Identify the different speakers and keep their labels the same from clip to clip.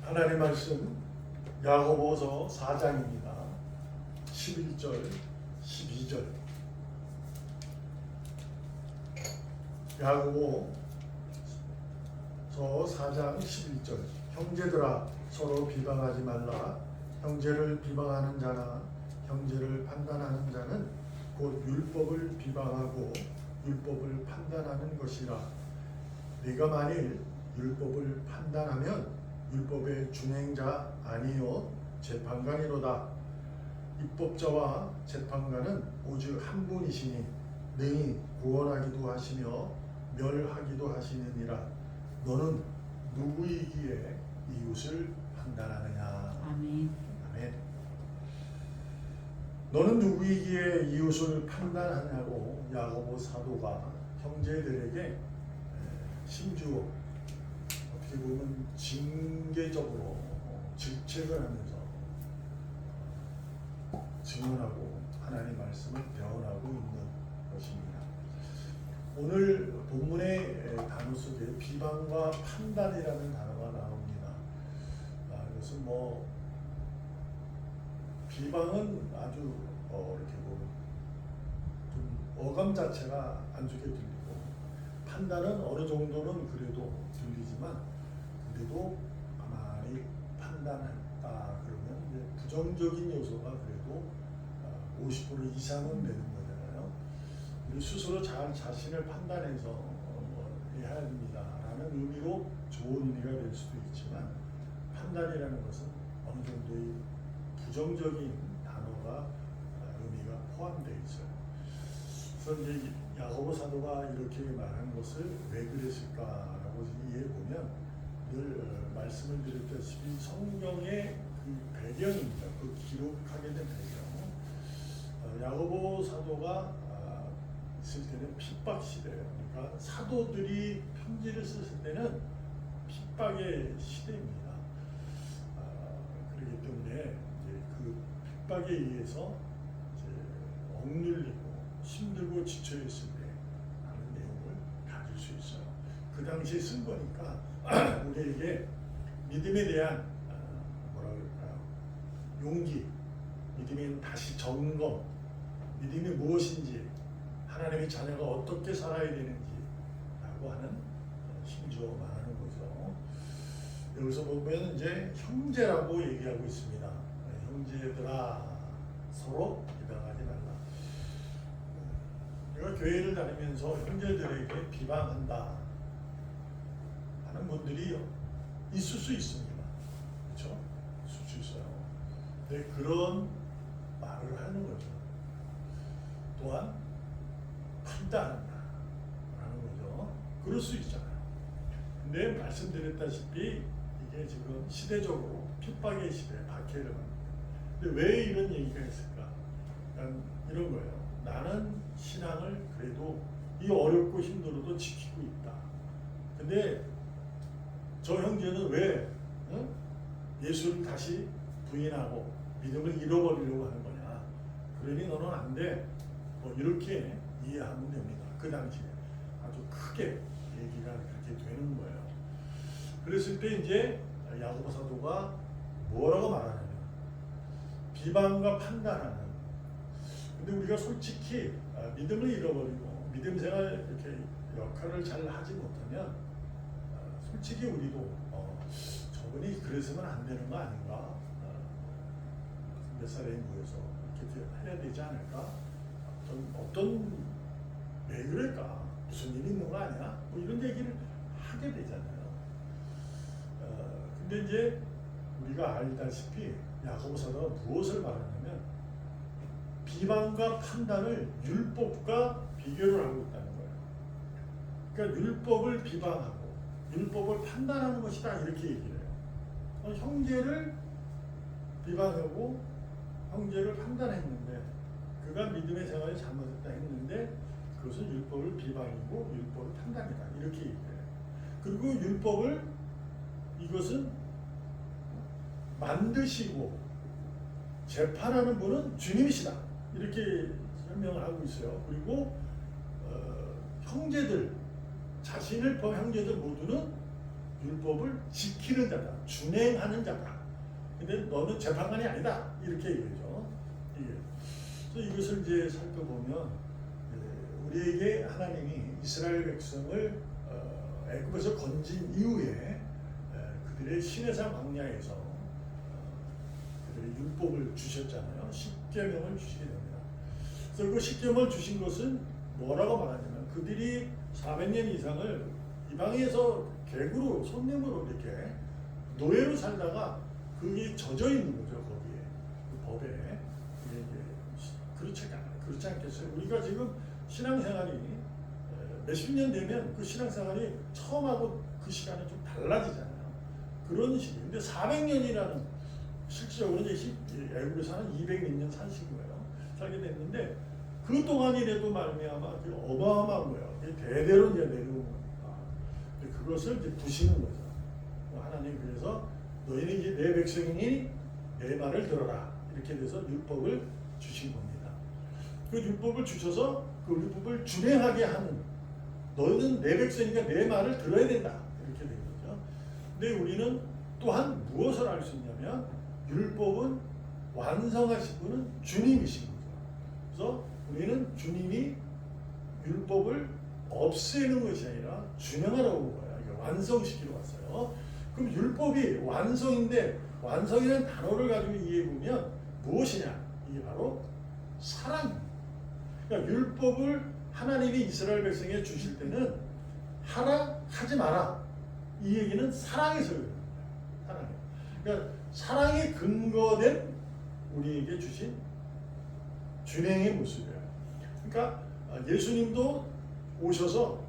Speaker 1: 하나님의 말씀 야고보서 4장입니다. 11절, 12절. 야고보서 4장 11절. 형제들아 서로 비방하지 말라. 형제를 비방하는 자나 형제를 판단하는 자는 곧 율법을 비방하고 율법을 판단하는 것이라. 네가 만일 율법을 판단하면 율법의 준행자 아니요 재판관이로다. 입법자와 재판관은 오직 한 분이시니 능히 구원하기도 하시며 멸하기도 하시느니라. 너는 누구이기에 이웃을 판단하느냐.
Speaker 2: 아멘.
Speaker 1: 아멘. 너는 누구이기에 이웃을 판단하냐고 야고보 사도가 형제들에게 심지어 어떻게 보면 징계적으로 질책을 하면서 증언하고 하나님 말씀을 배워나가고 있는 것입니다. 오늘 본문의 단어 속에 비방과 판단이라는 단어가 나옵니다. 이것은 비방은 아주 이렇게 보면 좀 어감 자체가 안 좋게 들리고, 판단은 어느 정도는 그래도 들리지만 그래도 가만히 판단했다 그러면 이제 부정적인 요소가 그래도 50% 이상은 되는 거잖아요. 우리 스스로 잘 자신을 판단해서 해야 합니다라는 의미로 좋은 의미가 될 수도 있지만, 판단이라는 것은 어느 정도의 부정적인 단어가 의미가 포함되어 있어요. 그래서 이제 야고보 사도가 이렇게 말한 것을 왜 그랬을까라고 이해해 보면 늘 말씀을 드렸다시피 성경의 그 배경입니다. 그 기록하게 된 배경. 야고보 사도가 있을 때는 핍박 시대예요. 그러니까 사도들이 편지를 썼을 때는 핍박의 시대입니다. 그렇기 때문에 이제 그 핍박에 의해서 이제 억눌리고 힘들고 지쳐 있을 때 하는 내용을 가질 수 있어요. 그 당시에 쓴 거니까 우리에게 믿음에 대한 뭐라 그럴까요? 용기, 믿음의 다시 점검, 믿음이 무엇인지, 하나님의 자녀가 어떻게 살아야 되는지라고 하는 심지어 말하는 거죠. 여기서 보면 이제 형제라고 얘기하고 있습니다. 형제들아 서로 비방하지 말라. 우리가 교회를 다니면서 형제들에게 비방한다 하는 분들이 있을 수 있습니다. 그렇죠? 있을 수 있어요. 근데 그런 말을 하는 거죠. 또한 판단한다 라는 거죠. 그럴 수 있잖아요. 근데 말씀드렸다시피 이게 지금 시대적으로 핍박의 시대, 박해를 합니다. 근데 왜 이런 얘기가 있을까? 이런 거예요. 나는 신앙을 그래도 이 어렵고 힘들어도 지키고 있다. 근데 저 형제는 왜 예수를 다시 부인하고 믿음을 잃어버리려고 하는 거냐? 그러니 너는 안 돼. 이렇게 이해하면 됩니다. 그 당시에 아주 크게 얘기가 그렇게 되는 거예요. 그랬을 때 이제 야고보 사도가 뭐라고 말하냐면 비방과 판단하는. 근데 우리가 솔직히 믿음을 잃어버리고 믿음 생활 이렇게 역할을 잘 하지 못하면 솔직히 우리도 저분이 그랬으면 안 되는 거 아닌가? 몇 사람이 모여서 이렇게 해야 되지 않을까? 왜 그럴까? 무슨 일이 있는 거 아니야? 이런 얘기를 하게 되잖아요. 근데 이제 우리가 알다시피 야고보 사도가 무엇을 말하냐면 비방과 판단을 율법과 비교를 하고 있다는 거예요. 그러니까 율법을 비방하고 율법을 판단하는 것이다 이렇게 얘기를 해요. 형제를 비방하고 형제를 판단했는데 그가 믿음의 생활이 잘못했다 했는데 그것은 율법을 비방이고 율법을 판단이다 이렇게 얘기해요. 그리고 율법을 이것은 만드시고 재판하는 분은 주님이시다 이렇게 설명을 하고 있어요. 그리고 형제들 자신을 포함한 형제들 모두는 율법을 지키는 자다, 준행하는 자다. 근데 너는 재판관이 아니다. 이렇게 얘기죠. 그래서 이것을 이제 살펴보면 우리에게 하나님이 이스라엘 백성을 애굽에서 건진 이후에 그들의 시내산 광야에서 그들의 율법을 주셨잖아요. 십계명을 주시게 됩니다. 그래서 그 십계명을 주신 것은 뭐라고 말하냐면 그들이 400년 이상을 이방에서 객으로 손님으로 이렇게 노예로 살다가 그게 젖어 있는 거죠. 거기에 그 법에. 그게 이제 그렇지 않겠어요? 우리가 지금 신앙생활이 몇십 년 되면 그 신앙생활이 처음하고 그 시간이 좀 달라지잖아요. 그런 식이에요. 근데 400년이라는 실질적으로 이제 애국에서 한 200몇 년 사신 거예요. 살게 됐는데 그 동안이라도 말미암아 어마어마한 거예요. 대대로 이제 내려온 거니까. 그것을 이제 부시는 거죠. 하나님 그래서 너희는 이제 내 백성이니 내 말을 들어라. 이렇게 돼서 율법을 주신 겁니다. 그 율법을 주셔서 그 율법을 준행하게 하는 너희는 내 백성이니까 내 말을 들어야 된다. 이렇게 된 거죠. 근데 우리는 또한 무엇을 알 수 있냐면 율법은 완성하신 분은 주님이신 거죠. 그래서 우리는 주님이 율법을 없애는 것이 아니라 준행하라고 온 거예요. 완성시키러 왔어요. 그럼 율법이 완성인데 완성이라는 단어를 가지고 이해해 보면 무엇이냐? 이게 바로 사랑입니다. 그러니까 율법을 하나님이 이스라엘 백성에게 주실 때는 하라 하지 마라 이 얘기는 사랑에서 그래요. 사랑에. 그러니까 사랑에 근거된 우리에게 주신 준행의 모습이에요. 그러니까 예수님도 오셔서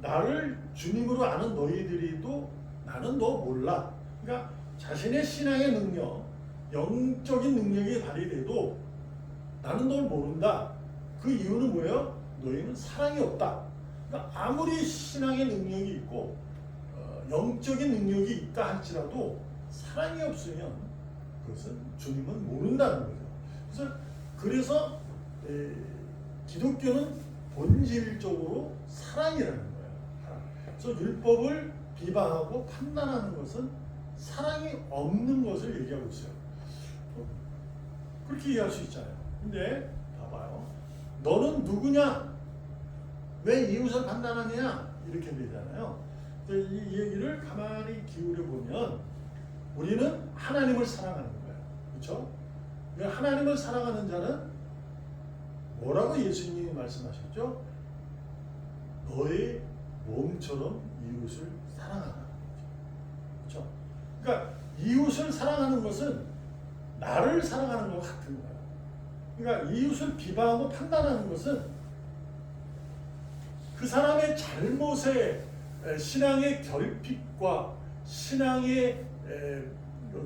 Speaker 1: 나를 주님으로 아는 너희들이도 나는 너 몰라. 그러니까 자신의 신앙의 능력, 영적인 능력이 발휘돼도 나는 널 모른다. 그 이유는 뭐예요? 너희는 사랑이 없다. 그러니까 아무리 신앙의 능력이 있고 영적인 능력이 있다 할지라도 사랑이 없으면 그것은 주님은 모른다는 거죠. 그래서 기독교는 본질적으로 사랑이라는 거예요. 그래서 율법을 비방하고 판단하는 것은 사랑이 없는 것을 얘기하고 있어요. 그렇게 이해할 수 있잖아요. 근데 봐봐요. 너는 누구냐? 왜 이웃을 판단하느냐? 이렇게 되잖아요. 이 얘기를 가만히 기울여 보면 우리는 하나님을 사랑하는 거예요. 그렇죠? 하나님을 사랑하는 자는 뭐라고 예수님이 말씀하셨죠? 너의 몸처럼 이웃을 사랑하라. 그렇죠? 그러니까 이웃을 사랑하는 것은 나를 사랑하는 것 같은 거예요. 그러니까 이웃을 비방하고 판단하는 것은 그 사람의 잘못에 신앙의 결핍과 신앙의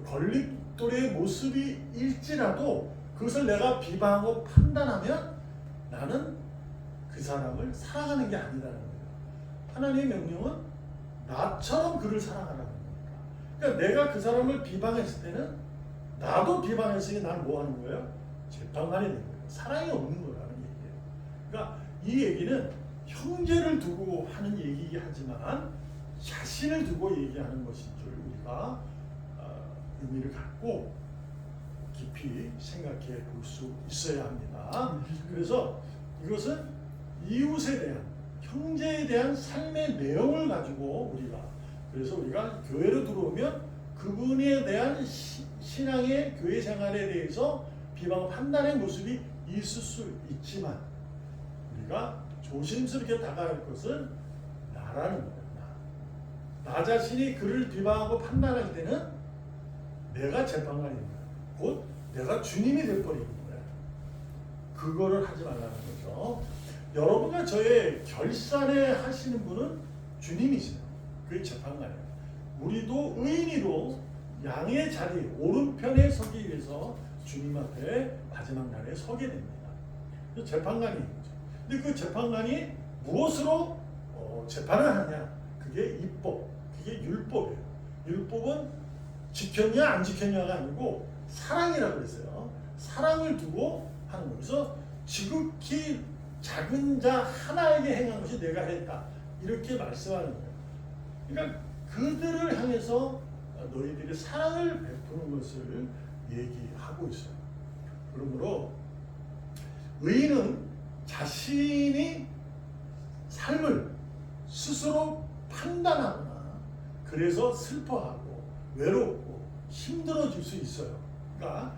Speaker 1: 걸림돌의 모습이 일지라도 그것을 내가 비방하고 판단하면 나는 그 사람을 사랑하는 게 아니라는 거예요. 하나님의 명령은 나처럼 그를 사랑하라는 겁니다. 그러니까 내가 그 사람을 비방했을 때는 나도 비방했으니 나는 뭐 하는 거예요? 재판관이 되는 거예요. 사랑이 없는 거라는 얘기예요. 그러니까 이 얘기는 형제를 두고 하는 얘기이긴 하지만 자신을 두고 얘기하는 것인 줄 우리가 의미를 갖고 깊이 생각해 볼 수 있어야 합니다. 그래서 이것은 이웃에 대한 형제에 대한 삶의 내용을 가지고 그래서 우리가 교회로 들어오면 그분에 대한 신앙의 교회 생활에 대해서 비방 판단의 모습이 있을 수 있지만 우리가 조심스럽게 다가갈 것은 나라는 거예요. 나 자신이 그를 비방하고 판단할 때는 내가 재판관입니다. 곧 내가 주님이 돼버리는 거예요. 그거를 하지 말라는 거죠. 여러분과 저의 결산에 하시는 분은 주님이세요. 그게 재판관이에요. 우리도 의인이로 양의 자리 오른편에 서기 위해서 주님 앞에 마지막 날에 서게 됩니다. 재판관이 있죠. 근데 그 재판관이 무엇으로 재판을 하냐? 그게 입법, 그게 율법이에요. 율법은 지켰냐 안 지켰냐가 아니고 사랑이라고 그랬어요. 사랑을 두고 하는 거예요. 그래서 지극히 작은 자 하나에게 행한 것이 내가 했다. 이렇게 말씀하는 거예요. 그러니까 그들을 향해서 너희들이 사랑을 베푸는 것을 얘기하고 있어요. 그러므로 의인은 자신이 삶을 스스로 판단하거나 그래서 슬퍼하고 외롭고 힘들어질 수 있어요. 그러니까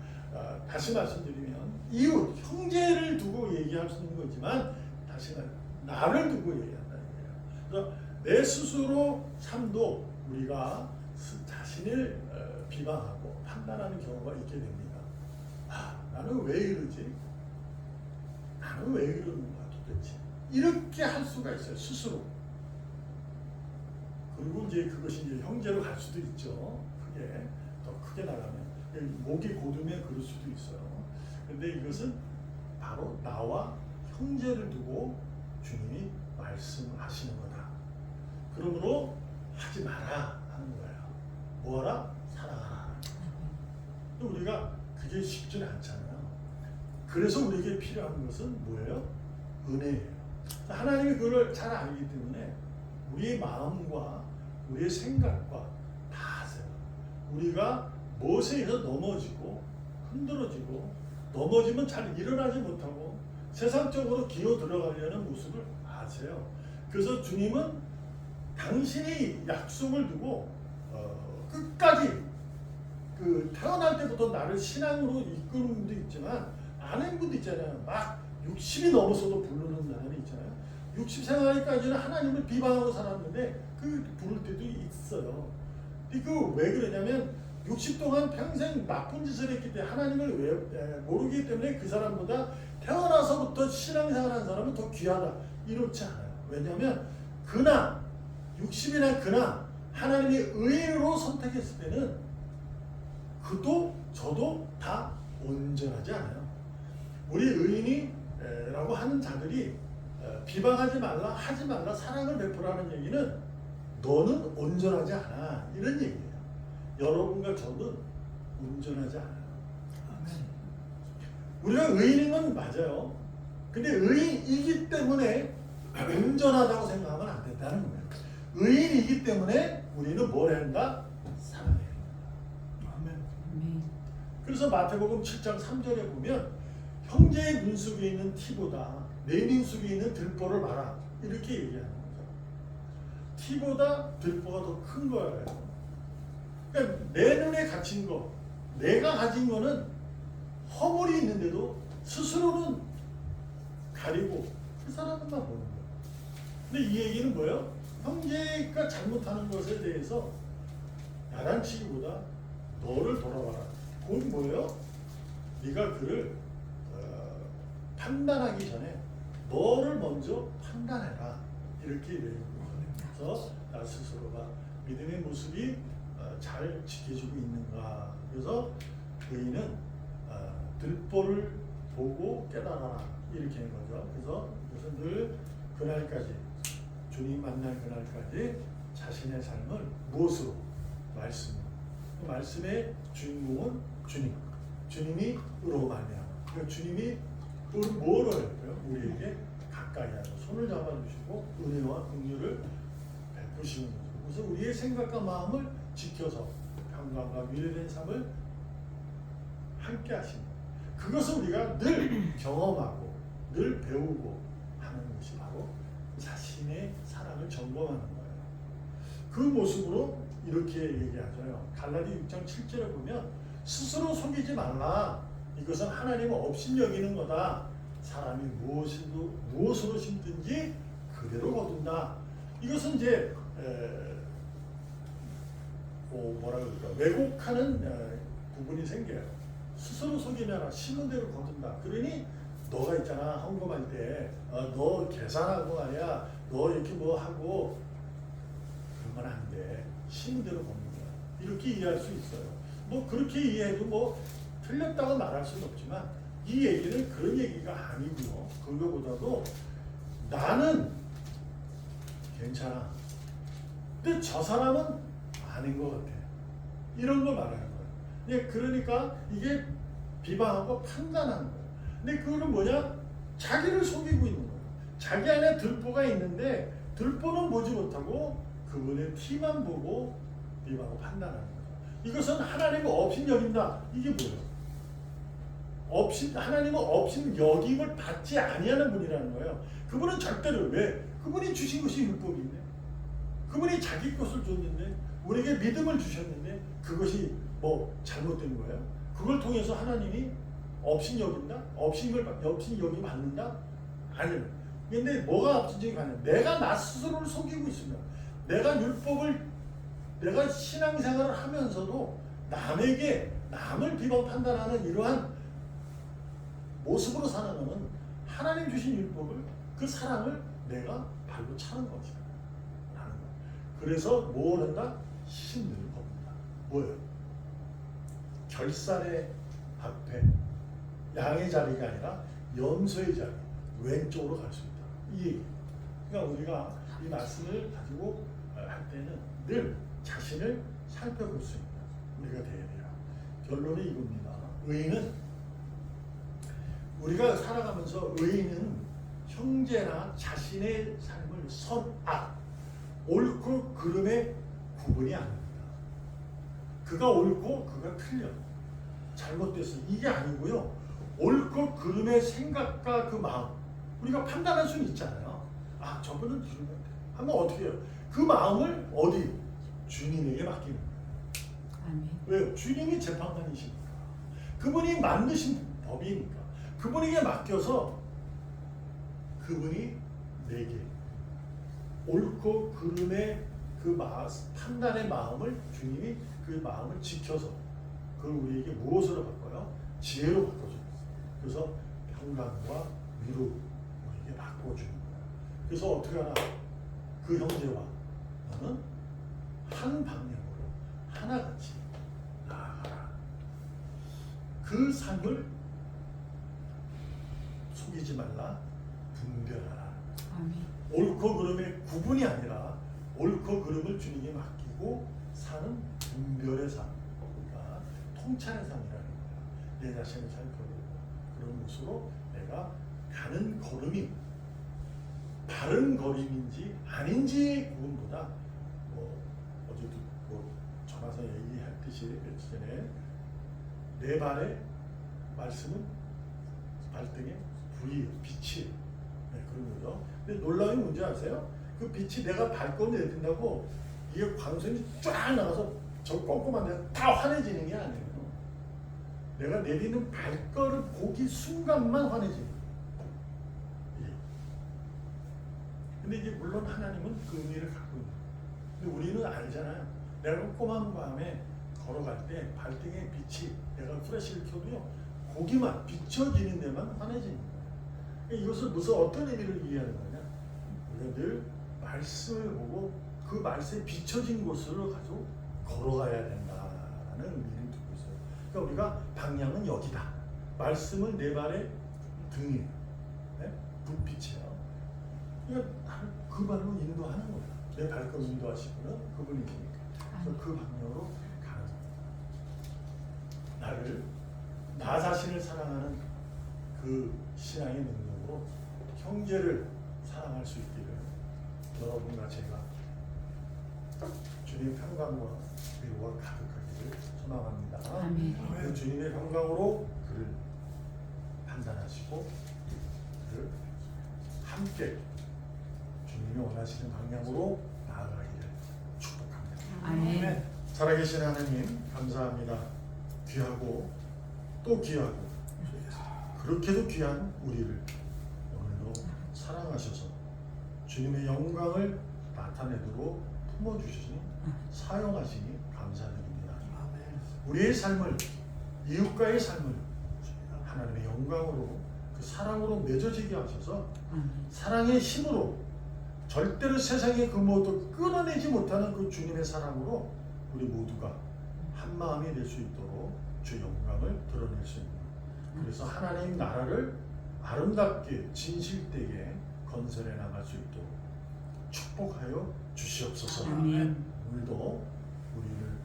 Speaker 1: 다시 말씀드리면 이웃, 형제를 두고 얘기할 수 있는 거지만 다시는 나를 두고 얘기한다는 거예요. 그래서 내 스스로 삶도 우리가 자신을 비방하고 판단하는 경우가 있게 됩니다. 나는 왜 이러지? 나는 왜 이러는 거야 도대체? 이렇게 할 수가 있어요, 스스로. 그리고 이제 그것이 이제 형제로 갈 수도 있죠. 더 크게 나가면 목이 고두면 그럴 수도 있어요. 그런데 이것은 바로 나와 형제를 두고 주님이 말씀하시는 거다. 그러므로 하지 마라 하는 거예요. 뭐하라? 사랑하라. 또 우리가 그게 쉽지는 않잖아요. 그래서 우리에게 필요한 것은 뭐예요? 은혜예요. 하나님이 그걸 잘 알기 때문에 우리의 마음과 우리의 생각과 다 아세요. 우리가 무엇에 의해서 넘어지고 흔들어지고 넘어지면 잘 일어나지 못하고 세상적으로 기어 들어가려는 모습을 아세요. 그래서 주님은 당신이 약속을 두고 끝까지 태어날 때부터 나를 신앙으로 이끄는 분도 있지만 아는 분도 있잖아요. 막 60이 넘어서도 부르는 사람이 있잖아요. 60 생활까지는 하나님을 비방하고 살았는데 그 부를 때도 있어요. 근데 왜 그러냐면 60 동안 평생 나쁜 짓을 했기 때문에 하나님을 모르기 때문에 그 사람보다 태어나서부터 신앙생활한 사람은 더 귀하다. 이렇지 않아요. 왜냐하면 그나 60이나 그나 하나님이 의인으로 선택했을 때는 그도 저도 다 온전하지 않아요. 우리 의인이라고 하는 자들이 비방하지 말라, 하지 말라, 사랑을 베풀라는 얘기는 너는 온전하지 않아 이런 얘기예요. 여러분과 저는 온전하지 않아요. 우리가 의인인 건 맞아요. 근데 의인이기 때문에 온전하다고 생각하면 안 된다는 거예요. 의인이기 때문에 우리는 뭘 한다? 사랑해야 한다. 아멘. 그래서 마태복음 7장 3절에 보면 형제의 눈 속에 있는 티보다 내 눈 속에 있는 들보를 봐라 이렇게 얘기하는 거죠. 티보다 들보가 더 큰 거예요. 그러니까 내 눈에 갇힌 거, 내가 가진 거는 허물이 있는데도 스스로는 가리고 그 사람만 보는 거예요. 근데 이 얘기는 뭐예요? 형제가 잘못하는 것에 대해서 야단치기보다 너를 돌아봐라. 그건 뭐예요? 네가 그를 판단하기 전에 너를 먼저 판단해라. 이렇게 얘기해요. 그래서 나 스스로가 믿음의 모습이 잘 지켜지고 있는가. 그래서 의인은 들보를 보고 깨달아라. 이렇게 하는 거죠. 그래서 이것은 늘 그날까지 주님 만날 그날까지 자신의 삶을 무엇으로? 말씀. 그 말씀의 주인공은 주님. 주님이 으로 말미암아. 그러니까 주님이 뭐를 할까요? 우리에게 가까이 하고 손을 잡아주시고 은혜와 긍휼을 베푸시는 거죠. 그래서 우리의 생각과 마음을 지켜서 평강과 미래된 삶을 함께 하시는 그것을 우리가 늘 경험하고 늘 배우고 하는 것이 바로 자신의 사랑을 점검하는 거예요. 그 모습으로 이렇게 얘기하죠. 갈라디 6장 7절에 보면 스스로 속이지 말라. 이것은 하나님을 업신여기는 거다. 사람이 무엇으로 심든지 그대로 거둔다. 이것은 이제 뭐라 그럴까 왜곡하는 부분이 생겨요. 스스로 속이면 심은 대로 거둔다. 그러니 너가 있잖아 헌금할 때 너 계산하고 말이야 너 이렇게 뭐 하고 그런 건 안 돼. 심은 대로 걷는 거야. 이렇게 이해할 수 있어요. 뭐 그렇게 이해해도 뭐 틀렸다고 말할 수는 없지만 이 얘기는 그런 얘기가 아니고요. 그거보다도 나는 괜찮아. 근데 저 사람은 아닌 것 같아. 이런 걸 말하는 거예요. 예, 그러니까 이게 비방하고 판단하는 거예요. 근데 그거는 뭐냐? 자기를 속이고 있는 거예요. 자기 안에 들보가 있는데 들보는 보지 못하고 그 그분의 티만 보고 비방하고 판단하는 거죠. 이것은 하나님을 업신 여긴다. 이게 뭐예요? 하나님은 업신 여김을 받지 아니하는 분이라는 거예요. 그분은 절대로 왜? 그분이 주신 것이 율법인데, 그분이 자기 것을 줬는데, 우리에게 믿음을 주셨는데 그것이 뭐 잘못된 거예요? 그걸 통해서 하나님이 업신 여긴다? 업신 여김 받는다? 아니요. 근데 뭐가 업신적이 받냐? 내가 나 스스로를 속이고 있으면, 내가 신앙생활을 하면서도 남을 비방 판단하는 이러한 모습으로 살아가는 하나님 주신 율법을, 그 사랑을 내가 발로 차는 것이다 라는 거. 그래서 뭘 한다? 신을 겁니다. 뭐예요? 결산의 앞에 양의 자리가 아니라 염소의 자리, 왼쪽으로 갈 수 있다. 이 얘기. 그러니까 우리가 이 말씀을 가지고 할 때는 늘 자신을 살펴볼 수 있는 우리가 되어야 돼요. 결론이 이겁니다. 우리가 살아가면서 의인은 형제나 자신의 삶을 선악, 옳고 그름의 구분이 아닙니다. 그가 옳고 그가 틀려, 잘못됐어, 이게 아니고요. 옳고 그름의 생각과 그 마음, 우리가 판단할 수는 있잖아요. 아, 저분은 주님 같아. 한번 어떻게 해요? 그 마음을 어디? 주님에게 맡기는 거예요.
Speaker 2: 아멘.
Speaker 1: 왜요? 주님이 재판관이시니까. 그분이 만드신 법이니까. 그분에게 맡겨서 그분이 내게 옳고 그름의 그 판단의 마음을, 주님이 그 마음을 지켜서 그걸 우리에게 무엇으로 바꿔요? 지혜로 바꿔줘요. 그래서 평강과 위로 우리에게 바꿔주는 거예요. 그래서 어떻게 하나? 그 형제와 너는 한 방향으로 하나같이 나아가라. 그 삶을 속이지 말라, 분별하라.
Speaker 2: 아멘.
Speaker 1: 옳고 그름의 구분이 아니라 옳고 그름을 주님께 맡기고 사는 분별의 삶, 그러니까 통찰의 삶이라는 거야. 내 자신을 살펴보고 그런 모습으로 내가 가는 걸음이 바른 걸음인지 아닌지 그분보다 어제도 전화서 얘기했듯이 며칠 전에 내 발의 말씀은 발등에 빛이, 그런 거죠. 근데 놀라운 문제 아세요? 그 빛이 내가 발걸음을 내린다고 이게 광선이 쫙 나가서 저 꼼꼼한 데가 다 환해지는 게 아니에요. 내가 내리는 발걸음 보기 순간만 환해지는 거예요. 근데 이제 물론 하나님은 그 의미를 갖고 있는 거예요. 근데 우리는 알잖아요. 내가 꼼꼼한 밤에 걸어갈 때 발등에 빛이, 내가 프레시를 켜도요, 거기만 비춰지는 데만 환해지는 거예요. 이것을 무슨 어떤 의미를 이해하는 거냐? 우리가 늘 말씀을 보고 그 말씀에 비춰진 곳으로 가지고 걸어가야 된다는 의미를 두고 있어요. 그러니까 우리가 방향은 여기다. 말씀은 내 발의 등이에요. 네? 불빛이에요. 그러니까 그 발로 인도하는 거예요. 내 발걸음 인도하시고는 그분이시니까. 그래서 그 방향으로 가는 거예요. 나 자신을 사랑하는 그 신앙의 능력으로 형제를 사랑할 수 있기를 여러분과 제가 주님의 평강과 위로가 가득하기를 소망합니다.
Speaker 2: 아멘.
Speaker 1: 그 주님의 평강으로 그를 판단하시고 그를 함께 주님이 원하시는 방향으로 나아가기를 축복합니다.
Speaker 2: 아멘.
Speaker 1: 살아계신 하나님 감사합니다. 귀하고 또 귀하고 그렇게도 귀한 우리를 오늘도 사랑하셔서 주님의 영광을 나타내도록 품어주시니 사용하시니 감사드립니다. 우리의 삶을, 이웃과의 삶을 하나님의 영광으로, 그 사랑으로 맺어지게 하셔서 사랑의 힘으로 절대로 세상의 그 모두 끊어내지 못하는 그 주님의 사랑으로 우리 모두가 한 마음이 될 수 있도록 주 영광을 드러낼 수 있는, 그래서 하나님 나라를 아름답게 진실되게 건설해 나갈 수 있도록 축복하여 주시옵소서.
Speaker 2: 아멘.
Speaker 1: 오늘도 우리를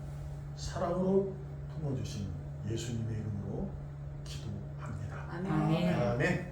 Speaker 1: 사랑으로 품어주신 예수님의 이름으로 기도합니다.
Speaker 2: 아멘.
Speaker 1: 아멘.